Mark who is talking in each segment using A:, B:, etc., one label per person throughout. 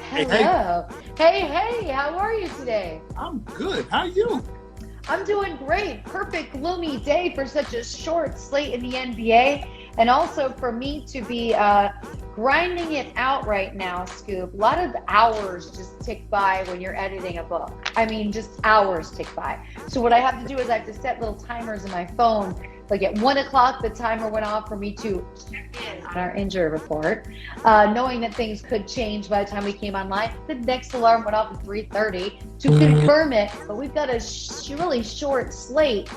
A: Hey, hey,
B: Hello. Hey, how are you today?
A: I'm good. How are you?
B: I'm doing great. Perfect gloomy day for such a short slate in the NBA. And also for me to be grinding it out right now, Scoop. A lot of hours just tick by when you're editing a book. I mean, just hours tick by. So what I have to do is I have to set little timers in my phone. Like at 1 o'clock, the timer went off for me to check in on our injury report, knowing that things could change by the time we came online. The next alarm went off at 3:30 to confirm it. But we've got a really short slate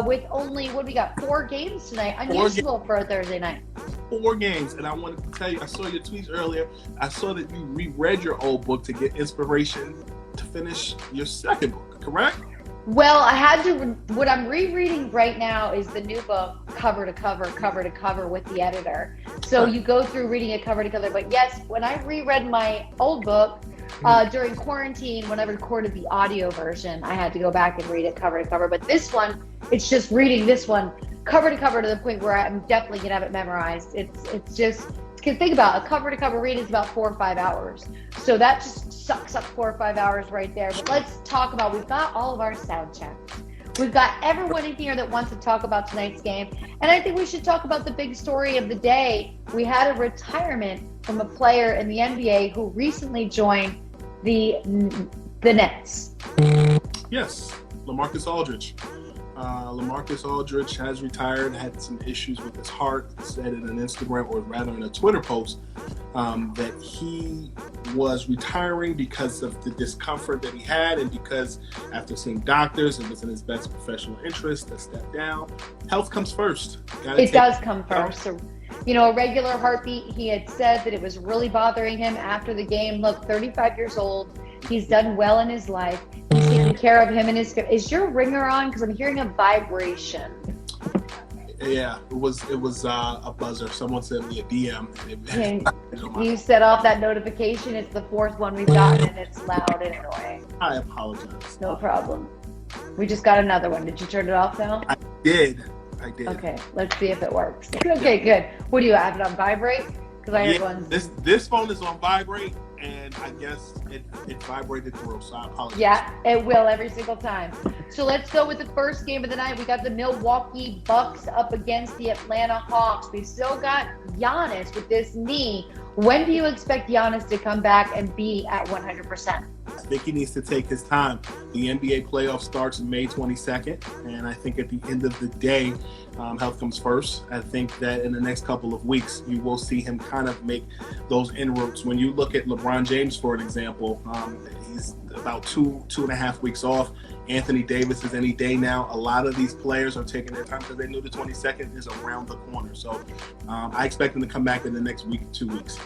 B: with only, what do we got, 4 games tonight? Unusual for a Thursday night.
A: 4 games, and I wanted to tell you, I saw your tweets earlier. I saw that you reread your old book to get inspiration to finish your second book, correct?
B: Well, I had to, what I'm rereading right now is the new book, cover to cover with the editor. So you go through reading it cover to cover. But yes, when I reread my old book during quarantine, when I recorded the audio version, I had to go back and read it cover to cover. But this one, it's just reading this one cover to cover to the point where I'm definitely going to have it memorized. It's just, because think about it, a cover to cover read is about 4 or 5 hours. So that just sucks up 4 or 5 hours right there. But let's talk about, we've got all of our sound checks. We've got everyone in here that wants to talk about tonight's game. And I think we should talk about the big story of the day. We had a retirement from a player in the NBA who recently joined the Nets.
A: Yes, Lamarcus Aldridge. Lamarcus Aldridge has retired, had some issues with his heart, said in an Instagram, or rather in a Twitter post, that he was retiring because of the discomfort that he had, and because after seeing doctors, it was in his best professional interest to step down. Health comes first.
B: It does come first. So, you know, a regular heartbeat. He had said that it was really bothering him after the game. Look, 35 years old. He's done well in his life. He's taking care of him and his. Is your ringer on? Because I'm hearing a vibration.
A: Yeah, it was a buzzer. Someone sent me a DM.
B: You set off that notification. It's the 4th one we've gotten, and it's loud and annoying.
A: I apologize.
B: No problem. We just got another one. Did you turn it off now?
A: I did.
B: Okay, let's see if it works. Okay, good. What do you have it on vibrate? Because I heard one.
A: This phone is on vibrate, and I guess it vibrated through, so I apologize.
B: Yeah, it will every single time. So let's go with the first game of the night. We got the Milwaukee Bucks up against the Atlanta Hawks. We've still got Giannis with this knee. When do you expect Giannis to come back and be at 100%?
A: I think he needs to take his time. The NBA playoff starts May 22nd, and I think at the end of the day, health comes first. I think that in the next couple of weeks, you will see him kind of make those inroads. When you look at LeBron James, for an example, he's about two and a half weeks off. Anthony Davis is any day now. A lot of these players are taking their time because they knew the 22nd is around the corner. So I expect him to come back in the next week, 2 weeks.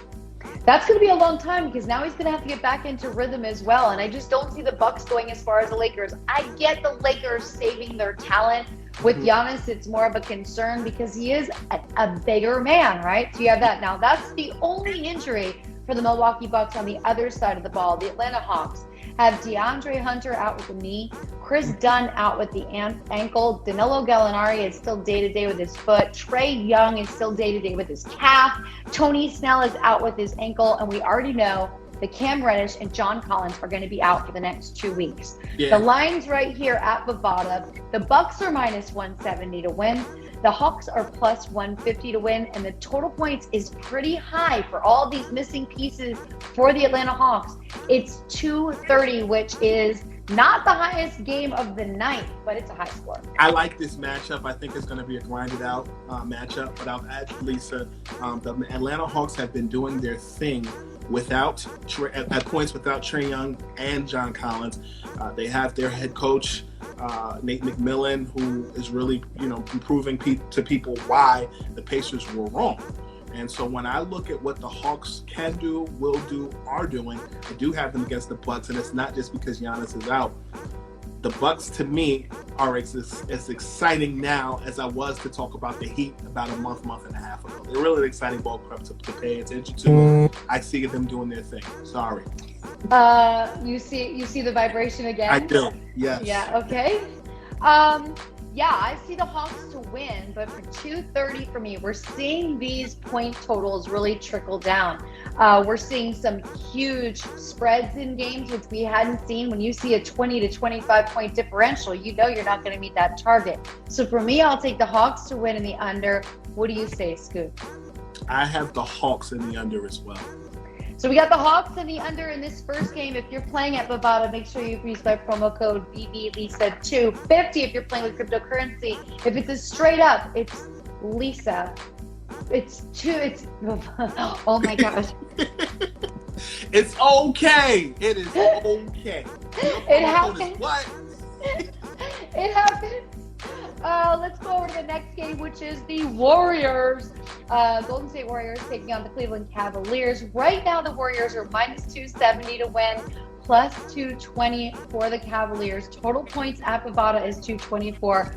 B: That's going to be a long time because now he's going to have to get back into rhythm as well. And I just don't see the Bucks going as far as the Lakers. I get the Lakers saving their talent. With Giannis, it's more of a concern because he is a bigger man, right? So you have that. Now, that's the only injury for the Milwaukee Bucks on the other side of the ball. The Atlanta Hawks have DeAndre Hunter out with the knee, Chris Dunn out with the ankle, Danilo Gallinari is still day-to-day with his foot, Trae Young is still day-to-day with his calf, Tony Snell is out with his ankle, and we already know that Cam Reddish and John Collins are going to be out for the next 2 weeks.
A: Yeah.
B: The line's right here at Bovada. The Bucks are minus 170 to win. The Hawks are plus 150 to win, and the total points is pretty high for all these missing pieces for the Atlanta Hawks. It's 230, which is not the highest game of the night, but it's a high score.
A: I like this matchup. I think it's going to be a grinded out matchup, but I'll add, Lisa, the Atlanta Hawks have been doing their thing without at points without Trae Young and John Collins. They have their head coach, Nate McMillan, who is really, proving to people why the Pacers were wrong. And so when I look at what the Hawks can do, will do, are doing, I do have them against the Bucks, and it's not just because Giannis is out. The Bucks, to me, are as exciting now as I was to talk about the Heat about a month and a half ago. They're really an exciting ball club to pay attention to. I see them doing their thing. Sorry.
B: You see the vibration again?
A: I do. Yes.
B: Yeah. Okay. Yeah, I see the Hawks to win, but for 230 for me, we're seeing these point totals really trickle down. We're seeing some huge spreads in games, which we hadn't seen. When you see a 20 to 25 point differential, you know you're not going to meet that target. So for me, I'll take the Hawks to win in the under. What do you say, Scoop?
A: I have the Hawks in the under as well.
B: So we got the Hawks in the under in this first game. If you're playing at Bovada, make sure you use my promo code BBLisa250 if you're playing with cryptocurrency. If it's a straight up, it's Lisa. It's oh my gosh.
A: It's okay. It is okay.
B: It happens.
A: What?
B: It happens. Let's go over to the next game, which is the Warriors. Golden State Warriors taking on the Cleveland Cavaliers. Right now, the Warriors are minus 270 to win, plus 220 for the Cavaliers. Total points at Bovada is 224.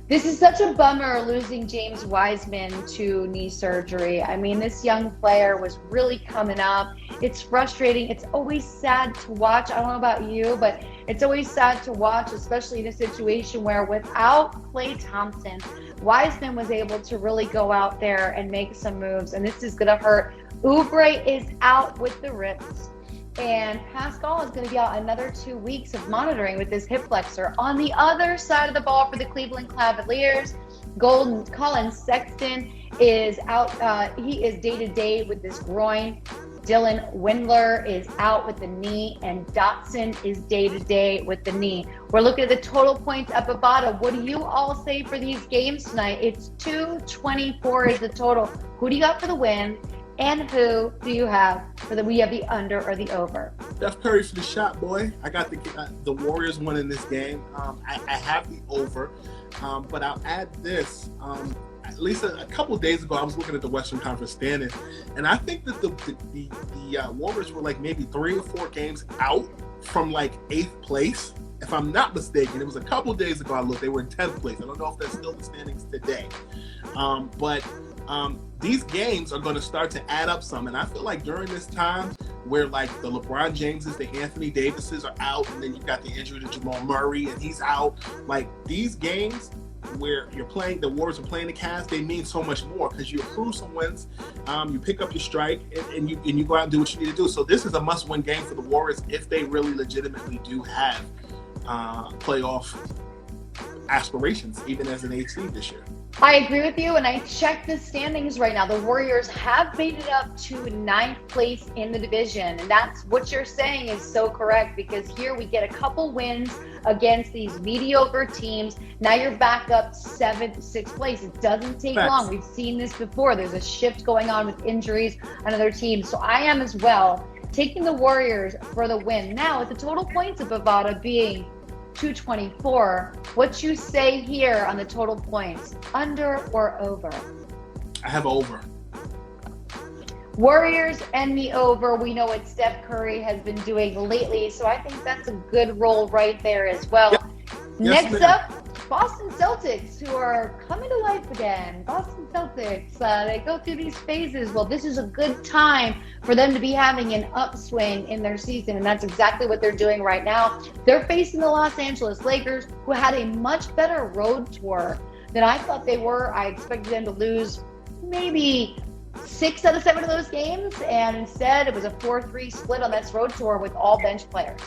B: This is such a bummer losing James Wiseman to knee surgery. I mean, this young player was really coming up. It's frustrating. It's always sad to watch. I don't know about you, but it's always sad to watch, especially in a situation where without Klay Thompson, Wiseman was able to really go out there and make some moves, and this is going to hurt. Oubre is out with the rips, and Pascal is going to be out another 2 weeks of monitoring with his hip flexor. On the other side of the ball for the Cleveland Cavaliers, Colin Sexton is out. He is day-to-day with this groin. Dylan Windler is out with the knee, and Dotson is day-to-day with the knee. We're looking at the total points at Bovada. What do you all say for these games tonight? It's 224 is the total. Who do you got for the win? And who do you have for we have the under or the over?
A: Steph Curry for the shot, boy. I got the Warriors winning this game. I have the over, but I'll add this. At least a couple of days ago, I was looking at the Western Conference standings, and I think that the Warriors were like maybe 3 or 4 games out from like 8th place. If I'm not mistaken, it was a couple of days ago I looked. They were in 10th place. I don't know if that's still the standings today. But these games are going to start to add up some. And I feel like during this time where like the LeBron Jameses, the Anthony Davises are out, and then you've got the injury to Jamal Murray and he's out, like these games where you're playing, the Warriors are playing the Cavs, they mean so much more because you accrue some wins, you pick up your strike, and you go out and do what you need to do. So this is a must-win game for the Warriors if they really legitimately do have playoff aspirations, even as an 8 seed this year.
B: I agree with you, and I checked the standings right now. The Warriors have made it up to 9th place in the division, and that's what you're saying is so correct, because here we get a couple wins against these mediocre teams. Now you're back up 7th, 6th place. It doesn't take long. We've seen this before. There's a shift going on with injuries on other teams. So I am as well taking the Warriors for the win. Now, with the total points of Bovada being 224, what you say here on the total points, under or over?
A: I have over.
B: Warriors and the over. We know what Steph Curry has been doing lately, so I think that's a good roll right there as well.
A: Yep.
B: Next up, Boston Celtics, who are coming to life again. Boston Celtics, they go through these phases. Well, this is a good time for them to be having an upswing in their season, and that's exactly what they're doing right now. They're facing the Los Angeles Lakers, who had a much better road tour than I thought they were. I expected them to lose maybe 6 out of 7 of those games, and instead it was a 4-3 split on this road tour with all bench players.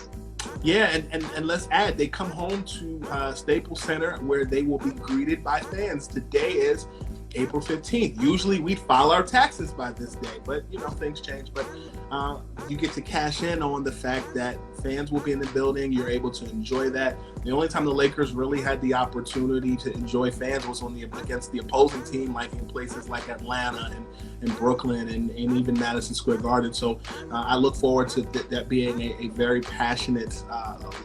A: Yeah, and let's add, they come home to Staples Center where they will be greeted by fans. Today is April 15th. Usually we file our taxes by this day, but you know, things change. But you get to cash in on the fact that fans will be in the building. You're able to enjoy that. The only time the Lakers really had the opportunity to enjoy fans was against the opposing team, like in places like Atlanta and Brooklyn and even Madison Square Garden. So I look forward to that being a very passionate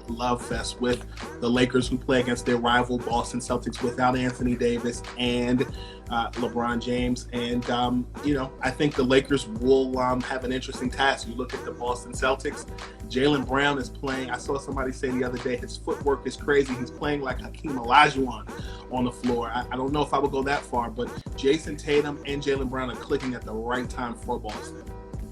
A: love fest with the Lakers, who play against their rival Boston Celtics without Anthony Davis and LeBron James. And, you know, I think the Lakers will have an interesting task. You look at the Boston Celtics, Jaylen Brown is playing. I saw somebody say the other day, his footwork is crazy. He's playing like Hakeem Olajuwon on the floor. I don't know if I would go that far, but Jason Tatum and Jaylen Brown are clicking at the right time for Boston.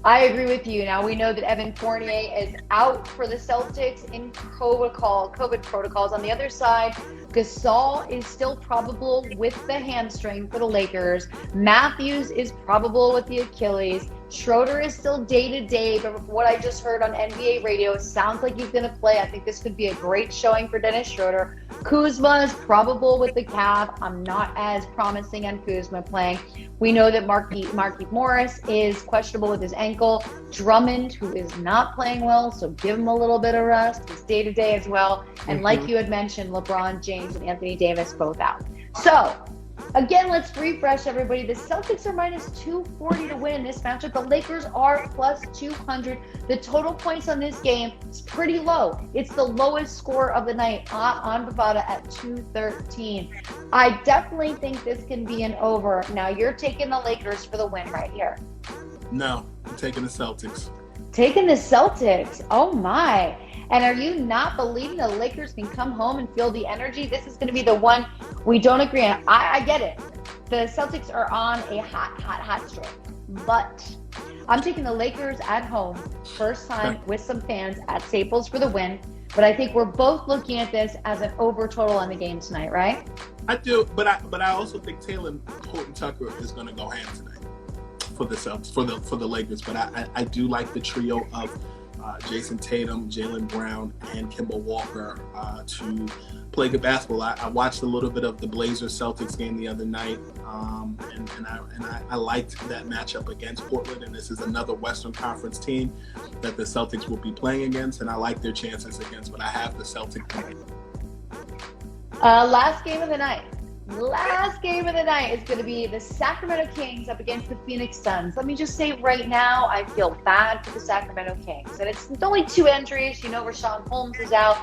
B: I agree with you. Now we know that Evan Fournier is out for the Celtics in COVID protocols. On the other side, Gasol is still probable with the hamstring for the Lakers. Matthews is probable with the Achilles. Schroeder is still day-to-day, but from what I just heard on NBA radio, it sounds like he's going to play. I think this could be a great showing for Dennis Schroeder. Kuzma is probable with the calf. I'm not as promising on Kuzma playing. We know that Markieff Morris is questionable with his ankle. Drummond, who is not playing well, so give him a little bit of rest. He's day-to-day as well. And like you had mentioned, LeBron James and Anthony Davis both out. So, again, let's refresh everybody. The Celtics are minus 240 to win this matchup. The Lakers are plus 200. The total points on this game is pretty low. It's the lowest score of the night on Bovada at 213. I definitely think this can be an over. Now, you're taking the Lakers for the win right here.
A: No, I'm taking the Celtics.
B: Taking the Celtics. Oh, my. And are you not believing the Lakers can come home and feel the energy? This is going to be the one we don't agree on. I get it. The Celtics are on a hot streak. But I'm taking the Lakers at home, first time with some fans at Staples for the win. But I think we're both looking at this as an over total on the game tonight, right?
A: I do, but I also think Taylor Horton Tucker is going to go ham tonight for the Celtics, for the Lakers. But I do like the trio of Jason Tatum, Jaylen Brown, and Kemba Walker to play good basketball. I watched a little bit of the Blazers-Celtics game the other night, and I liked that matchup against Portland, and this is another Western Conference team that the Celtics will be playing against, and I like their chances against, but I have the Celtics.
B: Last game of the night. Last game of the night is going to be the Sacramento Kings up against the Phoenix Suns. Let me just say right now, I feel bad for the Sacramento Kings. And it's only 2 injuries. You know, Rashawn Holmes is out.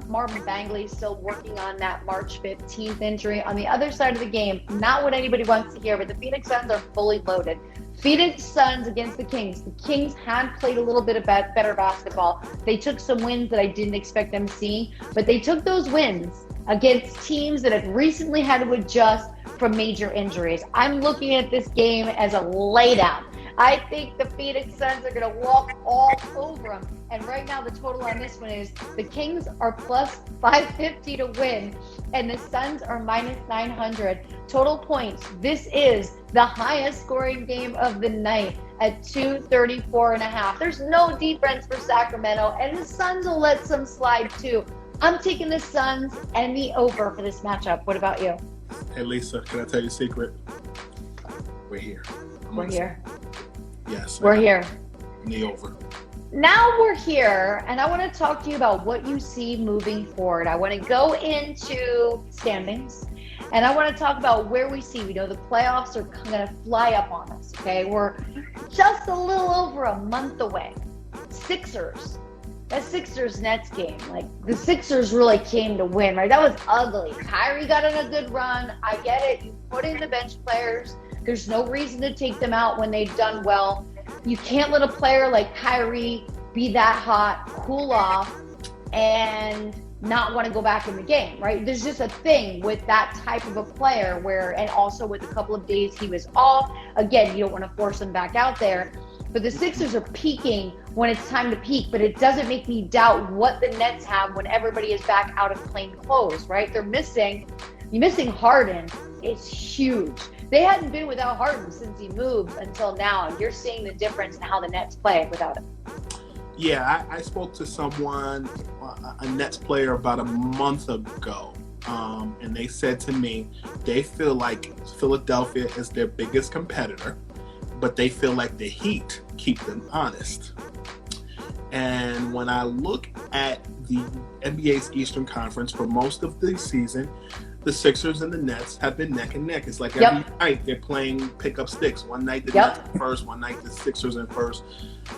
B: Marvin Bagley is still working on that March 15th injury. On the other side of the game, not what anybody wants to hear, but the Phoenix Suns are fully loaded. Phoenix Suns against the Kings. The Kings had played a little bit of better basketball. They took some wins that I didn't expect them to see, but they took those wins against teams that have recently had to adjust from major injuries. I'm looking at this game as a laydown. I think the Phoenix Suns are going to walk all over them. And right now the total on this one is the Kings are plus 550 to win, and the Suns are minus 900. Total points. This is the highest scoring game of the night at 234.5. There's no defense for Sacramento, and the Suns will let some slide too. I'm taking the Suns and the over for this matchup. What about you?
A: Hey, Lisa, can I tell you a secret? We're here.
B: We're here.
A: Yes.
B: We're here.
A: The over.
B: Now we're here, and I want to talk to you about what you see moving forward. I want to go into standings, and I want to talk about where we see. We know the playoffs are going to fly up on us, okay? We're just a little over a month away. Sixers. That Sixers-Nets game, like, the Sixers really came to win, right? That was ugly. Kyrie got on a good run. I get it. You put in the bench players. There's no reason to take them out when they've done well. You can't let a player like Kyrie be that hot, cool off, and not want to go back in the game, right? There's just a thing with that type of a player where, and also with a couple of days he was off. Again, you don't want to force him back out there. But the Sixers are peaking when it's time to peak, but it doesn't make me doubt what the Nets have when everybody is back out of plain clothes, right? You're missing Harden. It's huge. They hadn't been without Harden since he moved until now. You're seeing the difference in how the Nets play without him.
A: Yeah, I spoke to someone, a Nets player, about a month ago, and they said to me they feel like Philadelphia is their biggest competitor, but they feel like the Heat keep them honest. And when I look at the NBA's Eastern Conference for most of the season, the Sixers and the Nets have been neck and neck. It's like every night they're playing pick-up sticks. One night the Nets are first, one night the Sixers are first.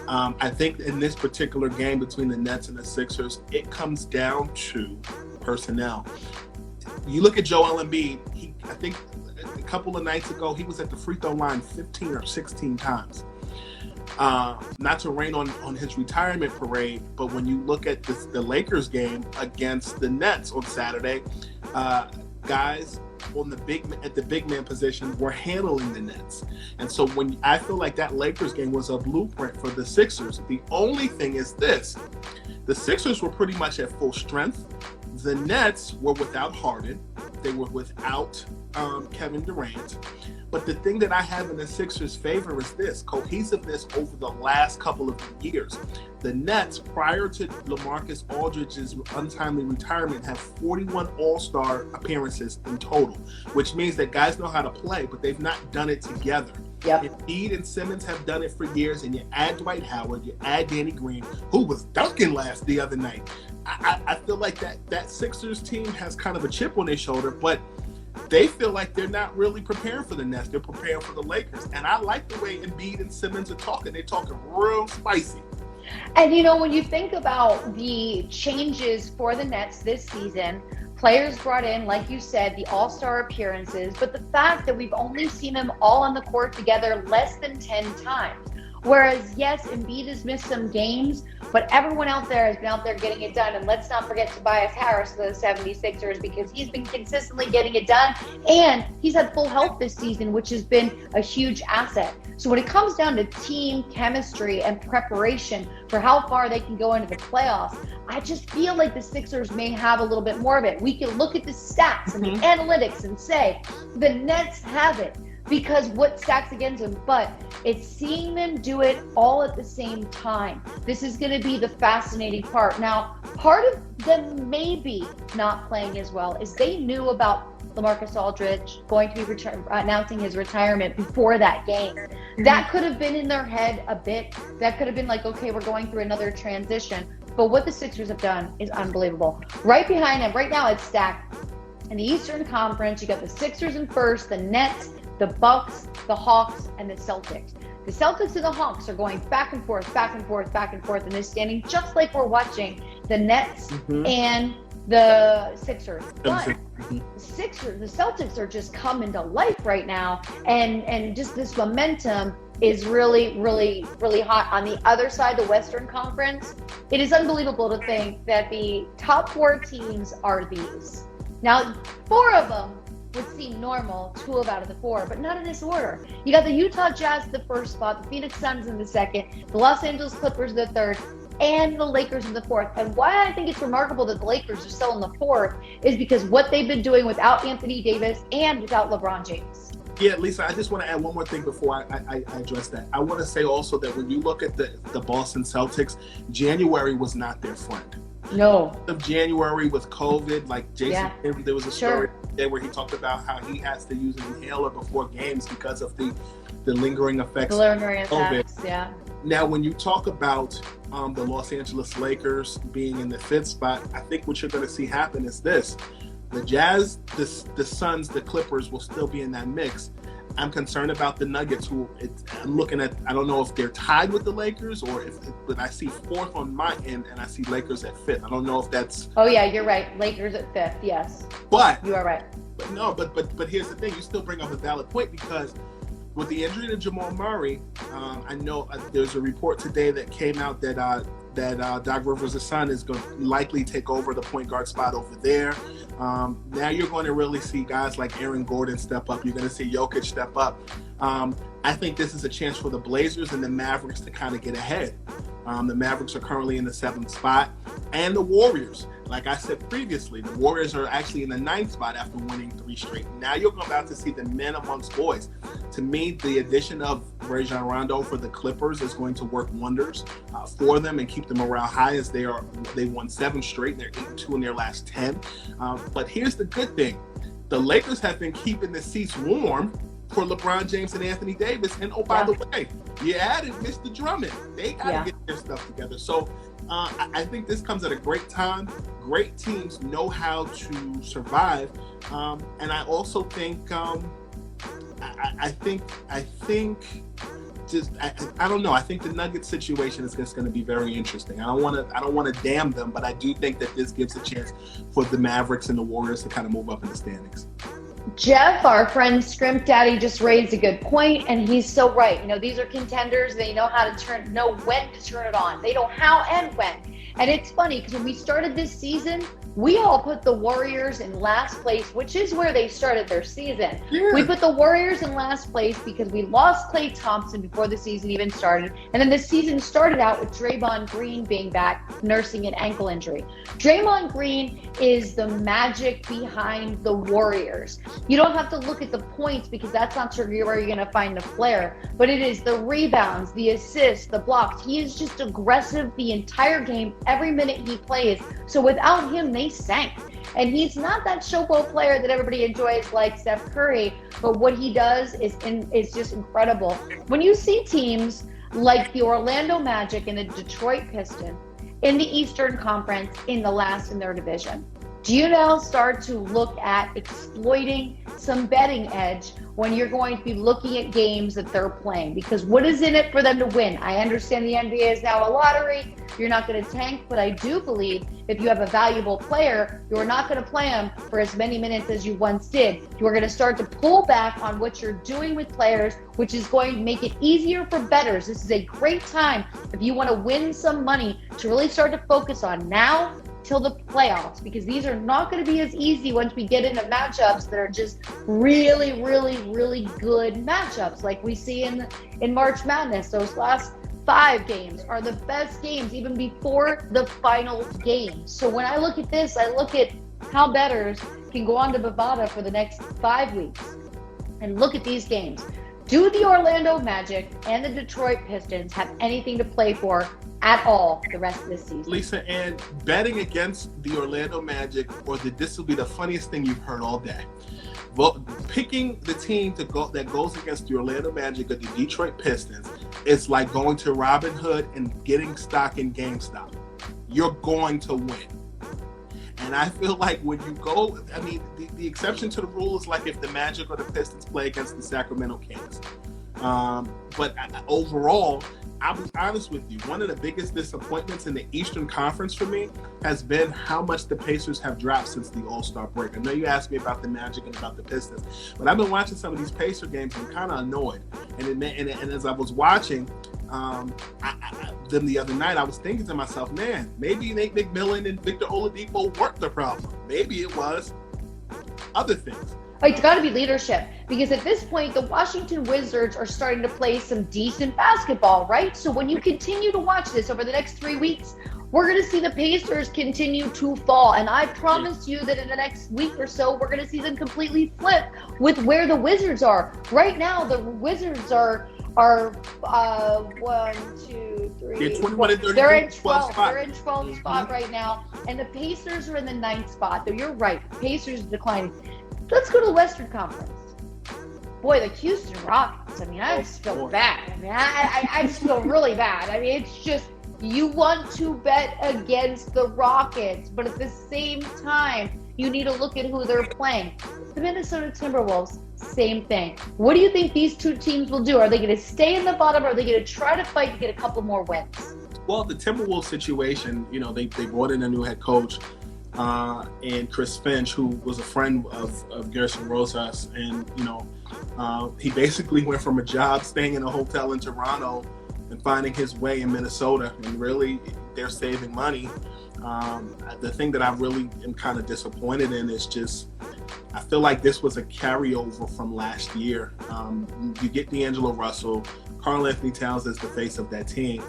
A: I think in this particular game between the Nets and the Sixers, it comes down to personnel. You look at Joel Embiid, I think a couple of nights ago, he was at the free throw line 15 or 16 times. Not to rain on his retirement parade, but when you look at the Lakers game against the Nets on Saturday, guys on the big man position were handling the Nets. And so when I feel like that Lakers game was a blueprint for the Sixers. The only thing is this: the Sixers were pretty much at full strength. The Nets were without Harden. They were without Kevin Durant. But the thing that I have in the Sixers' favor is this: cohesiveness over the last couple of years. The Nets, prior to Lamarcus Aldridge's untimely retirement, have 41 All-Star appearances in total, which means that guys know how to play, but they've not done it together.
B: Yep.
A: Embiid and Simmons have done it for years, and you add Dwight Howard, you add Danny Green, who was dunking the other night. I feel like that Sixers team has kind of a chip on their shoulder, but they feel like they're not really preparing for the Nets. They're preparing for the Lakers. And I like the way Embiid and Simmons are talking. They're talking real spicy.
B: And, when you think about the changes for the Nets this season, players brought in, like you said, the all-star appearances, but the fact that we've only seen them all on the court together less than 10 times. Whereas, yes, Embiid has missed some games, but everyone out there has been out there getting it done. And let's not forget Tobias Harris for the 76ers, because he's been consistently getting it done. And he's had full health this season, which has been a huge asset. So when it comes down to team chemistry and preparation for how far they can go into the playoffs, I just feel like the Sixers may have a little bit more of it. We can look at the stats and the analytics and say the Nets have it, because what stacks against them, but it's seeing them do it all at the same time. This is going to be the fascinating part. Now, part of them maybe not playing as well is they knew about Lamarcus Aldridge going to be announcing his retirement before that game. That could have been in their head a bit. That could have been like, okay, we're going through another transition. But what the Sixers have done is unbelievable. Right behind them, right now it's stacked. In the Eastern Conference, you got the Sixers in first, the Nets, the Bucks, the Hawks, and the Celtics. The Celtics and the Hawks are going back and forth, back and forth, back and forth in this standing, just like we're watching the Nets and the Sixers. But the Celtics are just coming to life right now, and just this momentum is really, really, really hot. On the other side, the Western Conference, it is unbelievable to think that the top 4 teams are these. Now, 4 of them would seem normal, 2 out of the 4, but not in this order. You got the Utah Jazz in the first spot, the Phoenix Suns in the second, the Los Angeles Clippers in the third, and the Lakers in the fourth. And why I think it's remarkable that the Lakers are still in the fourth is because what they've been doing without Anthony Davis and without LeBron James.
A: Yeah, Lisa, I just want to add one more thing before I address that. I want to say also that when you look at the Boston Celtics, January was not their friend.
B: No.
A: Of January with COVID, like Jason, there was a story there where he talked about how he has to use an inhaler before games because of the lingering effects of COVID.
B: Yeah.
A: Now, when you talk about the Los Angeles Lakers being in the 5th spot, I think what you're going to see happen is this: the Jazz, the Suns, the Clippers will still be in that mix. I'm concerned about the Nuggets, I'm looking at, I don't know if they're tied with the Lakers but I see 4th on my end and I see Lakers at 5th. I don't know if that's...
B: Oh yeah, you're right. Lakers at 5th, yes.
A: But...
B: You are right.
A: But here's the thing. You still bring up a valid point, because with the injury to Jamal Murray, I know there's a report today that came out that Doc Rivers' son is going to likely take over the point guard spot over there. Now you're going to really see guys like Aaron Gordon step up. You're going to see Jokic step up. I think this is a chance for the Blazers and the Mavericks to kind of get ahead. The Mavericks are currently in the 7th spot, and the Warriors. Like I said previously, the Warriors are actually in the 9th spot after winning 3 straight. Now you're about to see the men amongst boys. To me, the addition of Rajon Rondo for the Clippers is going to work wonders for them and keep the morale high, as they won 7 straight. They're 8-2 in their last 10. But here's the good thing: the Lakers have been keeping the seats warm for LeBron James and Anthony Davis. And by the way, you added Mr. Drummond. They got to get their stuff together. So I think this comes at a great time. Great teams know how to survive. And I also think, I don't know. I think the Nuggets situation is just going to be very interesting. I don't want to damn them, but I do think that this gives a chance for the Mavericks and the Warriors to kind of move up in the standings.
B: Jeff, our friend Scrimp Daddy, just raised a good point, and he's so right. These are contenders. They know how to know when to turn it on. They know how and when. And it's funny because when we started this season, we all put the Warriors in last place, which is where they started their season.
A: Yeah.
B: We put the Warriors in last place because we lost Klay Thompson before the season even started. And then the season started out with Draymond Green being back, nursing an ankle injury. Draymond Green is the magic behind the Warriors. You don't have to look at the points because that's not where you're going to find the flair, but it is the rebounds, the assists, the blocks. He is just aggressive the entire game, every minute he plays. So without him, they sank. And he's not that showboat player that everybody enjoys like Steph Curry, but what he does is just incredible. When you see teams like the Orlando Magic and the Detroit Pistons in the Eastern Conference in the last in their division, do you now start to look at exploiting some betting edge when you're going to be looking at games that they're playing? Because what is in it for them to win? I understand the NBA is now a lottery. You're not going to tank, but I do believe if you have a valuable player, you're not going to play them for as many minutes as you once did. You're going to start to pull back on what you're doing with players, which is going to make it easier for bettors. This is a great time if you want to win some money to really start to focus on now till the playoffs, because these are not going to be as easy once we get into matchups that are just really, really, really good matchups like we see in March Madness. Those last 5 games are the best games even before the final game. So when I look at this, I look at how bettors can go on to Bovada for the next 5 weeks and look at these games. Do the Orlando Magic and the Detroit Pistons have anything to play for at all the rest of this season?
A: Lisa, and betting against the Orlando Magic, this will be the funniest thing you've heard all day. Picking the team that goes against the Orlando Magic or the Detroit Pistons is like going to Robinhood and getting stock in GameStop. You're going to win. And I feel like when you go, I mean, the exception to the rule is like if the Magic or the Pistons play against the Sacramento Kings. But overall, I'll be honest with you, one of the biggest disappointments in the Eastern Conference for me has been how much the Pacers have dropped since the All-Star break. I know you asked me about the Magic and about the Pistons, but I've been watching some of these Pacer games and I'm kind of annoyed. And as I was watching them the other night, I was thinking to myself, man, maybe Nate McMillan and Victor Oladipo weren't the problem. Maybe it was other things.
B: It's got to be leadership, because at this point, the Washington Wizards are starting to play some decent basketball, right? So when you continue to watch this over the next 3 weeks, we're going to see the Pacers continue to fall. And I promise you that in the next week or so, we're going to see them completely flip with where the Wizards are. Right now, the Wizards are 1, 2, 3.
A: 21 and 30.
B: They're in 12th.
A: spot.
B: They're in 12th spot right now. And the Pacers are in the 9th spot. So you're right. Pacers declining. Let's go to the Western Conference. Boy, the Houston Rockets. I mean, I just feel bad. I mean, I just feel really bad. I mean, it's just, you want to bet against the Rockets, but at the same time, you need to look at who they're playing. The Minnesota Timberwolves, same thing. What do you think these two teams will do? Are they going to stay in the bottom, or are they going to try to fight to get a couple more wins?
A: Well, the Timberwolves situation, you know, they brought in a new head coach. And Chris Finch, who was a friend of Gerson Rosas, and he basically went from a job staying in a hotel in Toronto and finding his way in Minnesota, and really they're saving money. The thing that I really am kind of disappointed in is just, I feel like this was a carryover from last year. You get D'Angelo Russell, Karl Anthony Towns is the face of that team.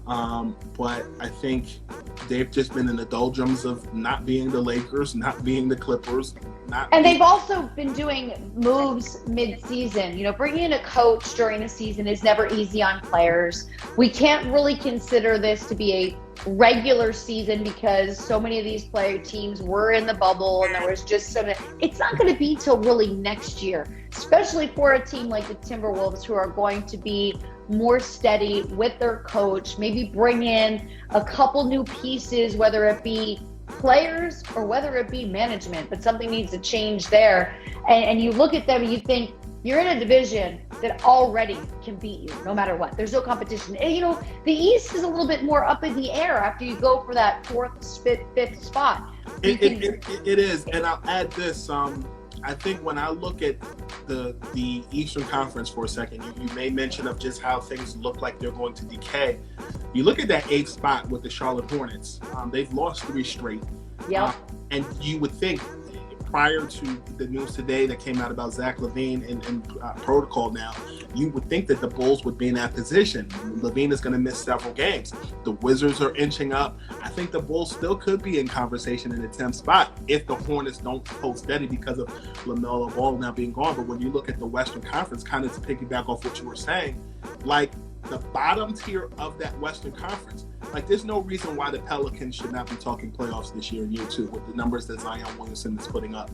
A: But I think they've just been in the doldrums of not being the Lakers, not being the Clippers.
B: They've also been doing moves mid-season. Bringing in a coach during the season is never easy on players. We can't really consider this to be a regular season because so many of these player teams were in the bubble and there was just some. It's not going to be till really next year, especially for a team like the Timberwolves, who are going to be more steady with their coach, maybe bring in a couple new pieces, whether it be players or whether it be management, but something needs to change there. And you look at them and you think, you're in a division that already can beat you no matter what. There's no competition. And, the East is a little bit more up in the air after you go for that 4th, 5th spot.
A: It is. And I'll add this. I think when I look at the Eastern Conference for a second, you made mention of just how things look like they're going to decay. You look at that 8th spot with the Charlotte Hornets. They've lost 3 straight.
B: Yeah.
A: And you would think, prior to the news today that came out about Zach LaVine and protocol now, you would think that the Bulls would be in that position. LaVine is going to miss several games. The Wizards are inching up. I think the Bulls still could be in conversation in the 10th spot if the Hornets don't hold steady because of LaMelo Ball now being gone. But when you look at the Western Conference, kind of to piggyback off what you were saying, like the bottom tier of that Western Conference, like there's no reason why the Pelicans should not be talking playoffs this year in year 2 with the numbers that Zion Williamson is putting up.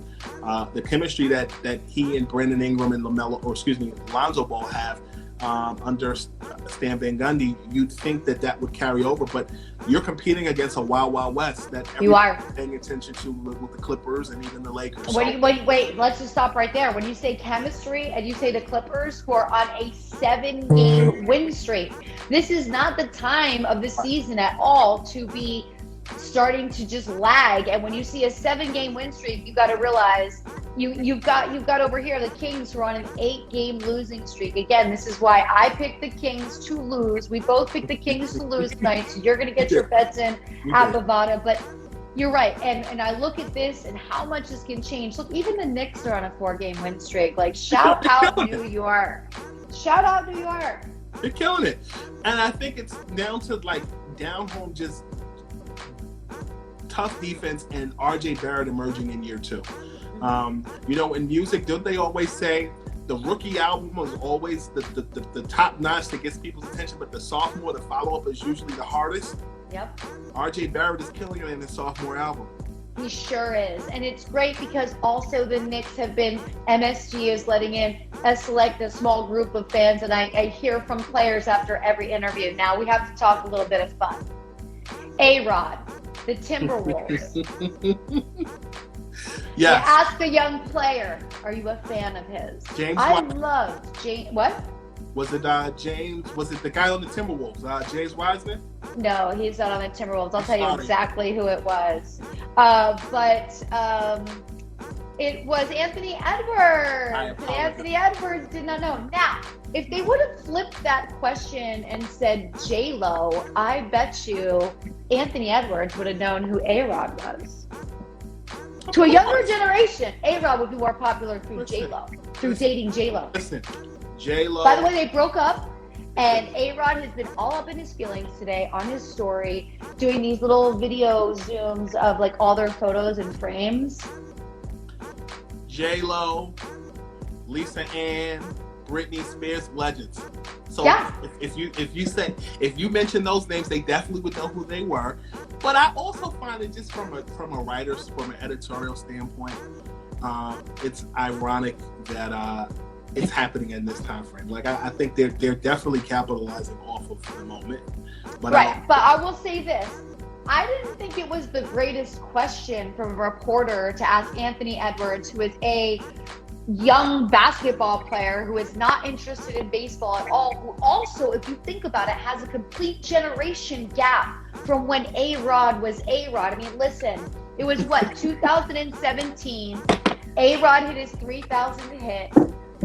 A: The chemistry that he and Brandon Ingram and Lonzo Ball have under Stan Van Gundy, you'd think that would carry over, but you're competing against a wild, wild west that everyone's paying attention to with the Clippers and even the Lakers.
B: Wait, let's just stop right there. When you say chemistry and you say the Clippers, who are on a 7-game win streak, this is not the time of the season at all to be starting to just lag. And when you see a 7-game win streak, you got to realize you've got over here the Kings who are on an 8-game losing streak. Again, this is why I picked the Kings to lose. We both picked the Kings to lose tonight, so you're going to get your bets in at Bovada. But you're right, and I look at this and how much this can change. Look, even the Knicks are on a 4-game win streak. Like, shout out New York. Shout out New York.
A: They're killing it. And I think it's down to like down home, just tough defense and RJ Barrett emerging in year 2. In music, don't they always say the rookie album was always the top notch that gets people's attention, but the sophomore, the follow-up is usually the hardest?
B: Yep.
A: RJ Barrett is killing it in his sophomore album.
B: He sure is. And it's great because also the Knicks have been, MSG is letting in a small group of fans, and I hear from players after every interview. Now we have to talk a little bit of fun. A-Rod, the Timberwolves.
A: Yes.
B: They ask a young player, are you a fan of his? I loved James. What?
A: Was it James? Was it the guy on the Timberwolves? James Wiseman?
B: No, he's not on the Timberwolves. I'll tell you exactly who it was. It was Anthony Edwards. And Anthony Edwards did not know. Now, if they would have flipped that question and said J-Lo, I bet you Anthony Edwards would have known who A-Rod was. To a younger generation, A-Rod would be more popular through J-Lo, through dating J-Lo.
A: Listen, J-Lo.
B: By the way, they broke up, and A-Rod has been all up in his feelings today on his story, doing these little video zooms of like all their photos and frames.
A: J-Lo, Lisa Ann, Britney Spears, legends. So
B: yeah.
A: if you mention those names, they definitely would know who they were. But I also find it just from an editorial standpoint, it's ironic that it's happening in this time frame. Like I think they're definitely capitalizing off of the moment. But
B: but I will say this. I didn't think it was the greatest question from a reporter to ask Anthony Edwards, who is a young basketball player who is not interested in baseball at all, who also, if you think about it, has a complete generation gap from when A-Rod was A-Rod. I mean, listen, it was 2017. A-Rod hit his 3,000th hit.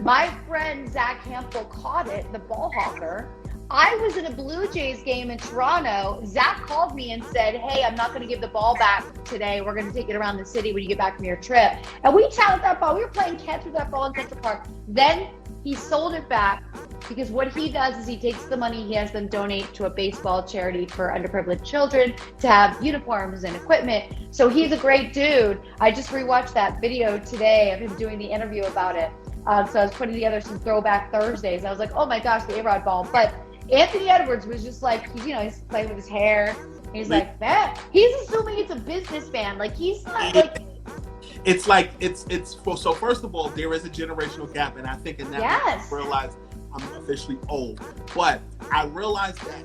B: My friend Zach Hampel caught it, the ball hawker. I was in a Blue Jays game in Toronto. Zach called me and said, hey, I'm not going to give the ball back today. We're going to take it around the city when you get back from your trip. And we chatted that ball. We were playing catch with that ball in Central Park. Then he sold it back because what he does is he takes the money, he has them donate to a baseball charity for underprivileged children to have uniforms and equipment. So he's a great dude. I just rewatched that video today of him doing the interview about it. So I was putting together some throwback Thursdays. I was like, oh my gosh, the A-Rod ball. But Anthony Edwards was just like, he's playing with his hair. He's like, man, he's assuming it's a businessman. Like, he's not like.
A: So first of all, there is a generational gap. And I think in that moment I realized I'm officially old. But I realized that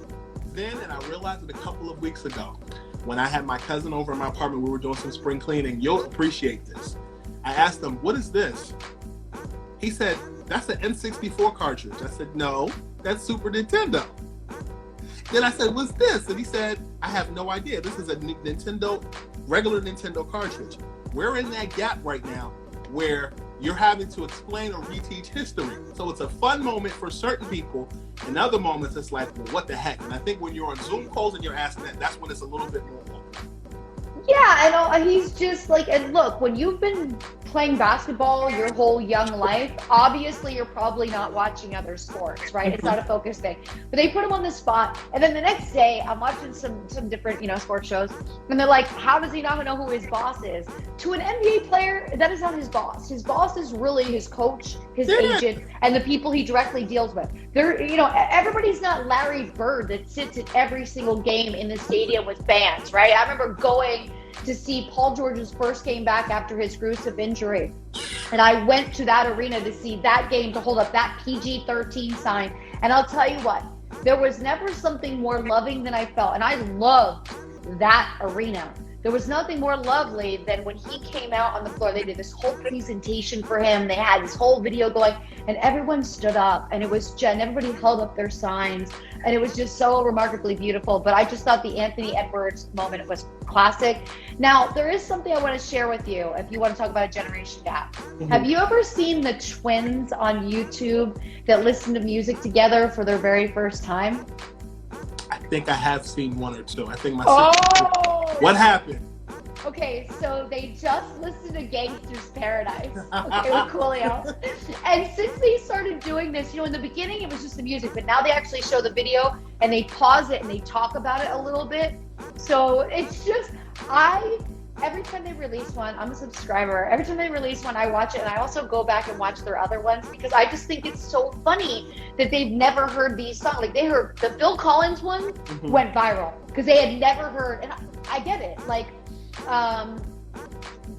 A: then, and I realized it a couple of weeks ago when I had my cousin over in my apartment. We were doing some spring cleaning. You'll appreciate this. I asked him, what is this? He said, that's an N64 cartridge. I said, no, that's Super Nintendo. Then I said, what's this? And he said, I have no idea. This is a regular Nintendo cartridge. We're in that gap right now where you're having to explain or reteach history. So it's a fun moment for certain people. In other moments, it's like, well, what the heck? And I think when you're on Zoom calls and you're asking that, that's when it's a little bit more.
B: Yeah, and he's just like, and look, when you've been playing basketball your whole young life, obviously you're probably not watching other sports, right? It's not a focus thing. But they put him on the spot, and then the next day I'm watching some different, sports shows, and they're like, how does he not know who his boss is? To an NBA player, that is not his boss. His boss is really his coach, his agent, and the people he directly deals with. They're, everybody's not Larry Bird that sits at every single game in the stadium with fans, right? I remember going to see Paul George's first game back after his gruesome injury. And I went to that arena to see that game, to hold up that PG-13 sign. And I'll tell you what, there was never something more loving than I felt. And I loved that arena. There was nothing more lovely than when he came out on the floor. They did this whole presentation for him. They had this whole video going, and everyone stood up, and everybody held up their signs, and it was just so remarkably beautiful. But I just thought the Anthony Edwards moment was classic. Now, there is something I want to share with you if you want to talk about a generation gap. Have you ever seen the twins on YouTube that listen to music together for their very first time?
A: I think I have seen one or two. I think my sister. What happened?
B: Okay, so they just listened to Gangster's Paradise, okay, with Coolio. And since they started doing this, in the beginning it was just the music, but now they actually show the video and they pause it and they talk about it a little bit. So it's just, every time they release one, I'm a subscriber. Every time they release one, I watch it, and I also go back and watch their other ones because I just think it's so funny that they've never heard these songs. Like, they heard the Phil Collins one went viral because they had never heard, and I get it. Like,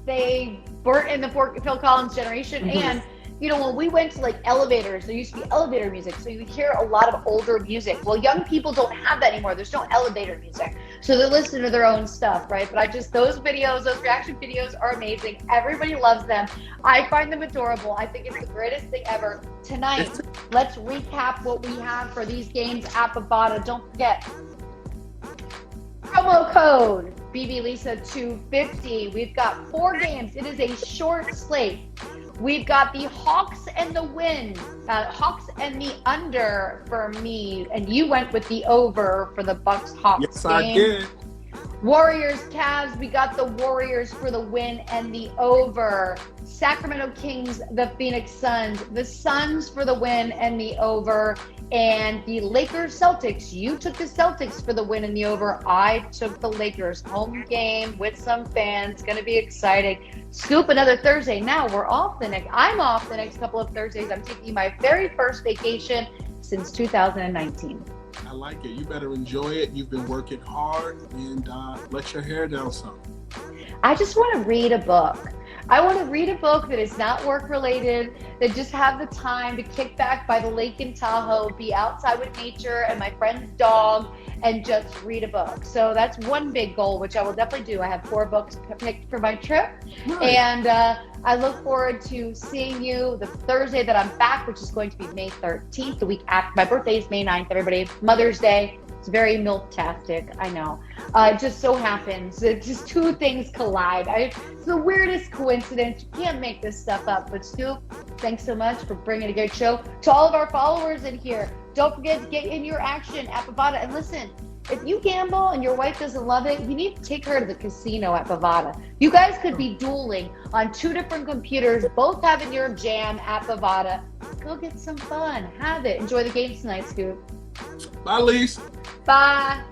B: they weren't in the Phil Collins generation, and when we went to like elevators, there used to be elevator music, so you would hear a lot of older music. Well, young people don't have that anymore. There's no elevator music, so they're listening to their own stuff, right? But those reaction videos are amazing. Everybody loves them. I find them adorable. I think it's the greatest thing ever. Tonight, let's recap what we have for these games at Bovada. Don't forget, promo code BBLisa250. We've got 4 games. It is a short slate. We've got the Hawks and the Hawks and the under for me, and you went with the over for the Bucks-Hawks game.
A: Yes, I did.
B: Warriors, Cavs, we got the Warriors for the win and the over. Sacramento Kings, the Phoenix Suns, the Suns for the win and the over. And the Lakers, Celtics, you took the Celtics for the win and the over. I took the Lakers. Home game with some fans. Going to be exciting. Scoop, another Thursday. Now I'm off the next couple of Thursdays. I'm taking my very first vacation since 2019.
A: I like it. You better enjoy it. You've been working hard, and let your hair down some.
B: I just want to read a book. I want to read a book that is not work related, that just have the time to kick back by the lake in Tahoe, be outside with nature and my friend's dog, and just read a book. So that's one big goal, which I will definitely do. I have 4 books picked for my trip. Nice. And I look forward to seeing you the Thursday that I'm back, which is going to be May 13th, the week after. My birthday is May 9th, everybody. Mother's Day. It's very milk-tastic, I know. It just so happens that just 2 things collide. It's the weirdest coincidence. You can't make this stuff up. But Scoop, thanks so much for bringing a good show. To all of our followers in here, don't forget to get in your action at Bovada. And listen, if you gamble and your wife doesn't love it, you need to take her to the casino at Bovada. You guys could be dueling on 2 different computers, both having your jam at Bovada. Go get some fun. Have it. Enjoy the games tonight, Scoop.
A: Bye, Lise.
B: Bye.